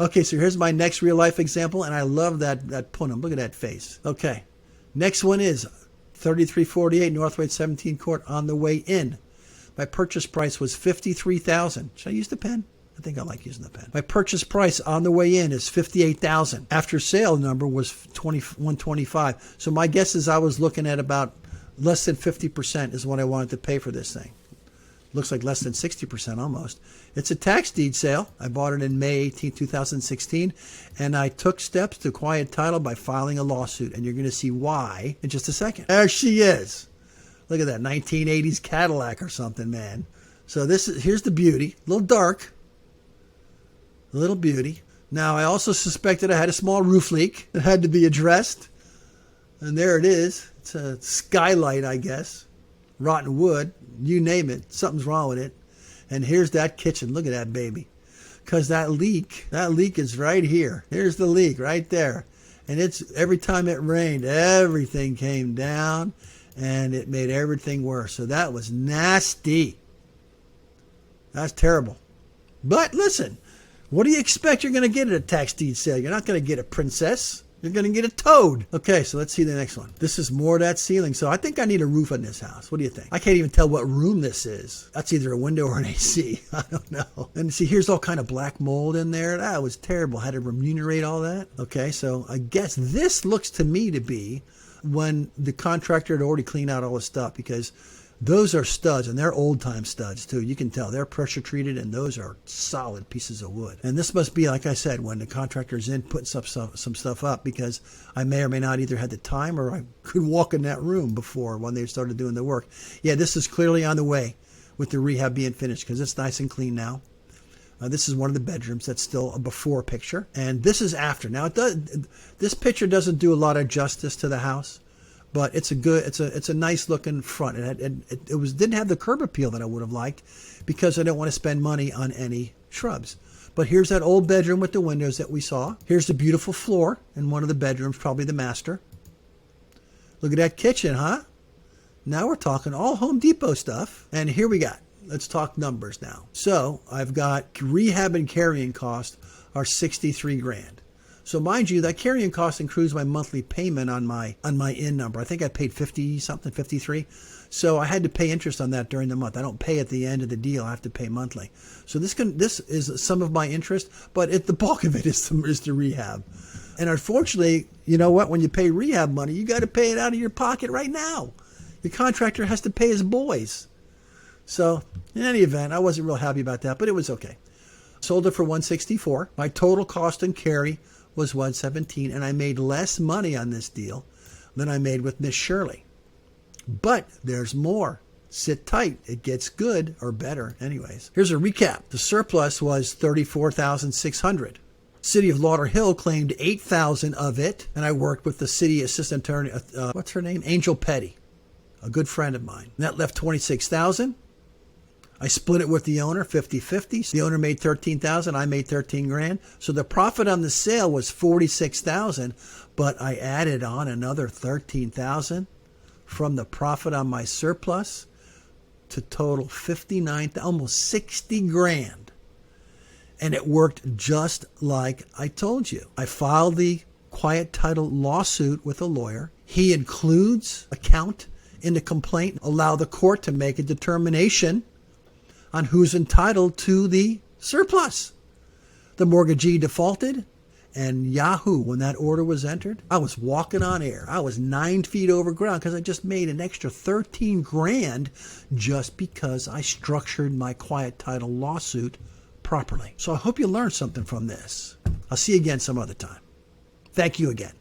Okay, so here's my next real life example, and I love that punum. Look at that face. Okay, next one is 3348 Northway 17 Court on the way in. My purchase price was $53,000. Should I use the pen? I think I like using the pen. My purchase price on the way in is $58,000. After sale number was $125. So my guess is I was looking at about less than 50% is what I wanted to pay for this thing. Looks like less than 60% almost. It's a tax deed sale. I bought it in May 18, 2016, and I took steps to quiet title by filing a lawsuit, and you're going to see why in just a second. There she is. Look at that 1980s Cadillac or something, man. So here's the beauty. A little dark. A little beauty. Now, I also suspected I had a small roof leak that had to be addressed. And there it is. It's a skylight, I guess. Rotten wood. You name it. Something's wrong with it. And here's that kitchen. Look at that baby. Because that leak is right here. Here's the leak right there. And it's every time it rained, everything came down. And it made everything worse. So that was nasty. That's terrible. But listen, what do you expect you're going to get at a tax deed sale? You're not going to get a princess. You're going to get a toad. Okay, so let's see the next one. This is more of that ceiling. So I think I need a roof on this house. What do you think? I can't even tell what room this is. That's either a window or an AC. I don't know. And see, here's all kind of black mold in there. That was terrible. I had to remunerate all that. Okay, so I guess this looks to me to be when the contractor had already cleaned out all the stuff, because those are studs, and they're old-time studs, too. You can tell they're pressure-treated, and those are solid pieces of wood. And this must be, like I said, when the contractor's in putting some stuff up, because I may or may not either had the time or I could walk in that room before when they started doing the work. Yeah, this is clearly on the way with the rehab being finished, because it's nice and clean now. This is one of the bedrooms. That's still a before picture. And this is after. Now, this picture doesn't do a lot of justice to the house. But it's a nice looking front. It didn't have the curb appeal that I would have liked, because I don't want to spend money on any shrubs. But here's that old bedroom with the windows that we saw. Here's the beautiful floor in one of the bedrooms, probably the master. Look at that kitchen, huh? Now we're talking all Home Depot stuff. And here we got. Let's talk numbers now. So I've got rehab and carrying cost are $63,000. So mind you, that carrying cost includes my monthly payment on my in number. I think I paid 50 something, 53. So I had to pay interest on that during the month. I don't pay at the end of the deal. I have to pay monthly. So this is some of my interest, but the bulk of it is the rehab. And unfortunately, you know what? When you pay rehab money, you got to pay it out of your pocket right now. The contractor has to pay his boys. So in any event, I wasn't real happy about that, but it was okay. Sold it for $164. My total cost and carry was $117, and I made less money on this deal than I made with Miss Shirley. But there's more. Sit tight. It gets good, or better anyways. Here's a recap. The surplus was $34,600. City of Lauderhill claimed $8,000 of it, and I worked with the city assistant attorney, what's her name? Angel Petty, a good friend of mine. And that left $26,000. I split it with the owner 50-50. The owner made $13,000. I made $13,000. So the profit on the sale was $46,000, but I added on another $13,000 from the profit on my surplus to total $59,000, almost $60,000. And it worked just like I told you. I filed the quiet title lawsuit with a lawyer. He includes a count in the complaint, allow the court to make a determination on who's entitled to the surplus. The mortgagee defaulted, and Yahoo, when that order was entered, I was walking on air. I was 9 feet over ground because I just made an extra $13,000 just because I structured my quiet title lawsuit properly. So I hope you learned something from this. I'll see you again some other time. Thank you again.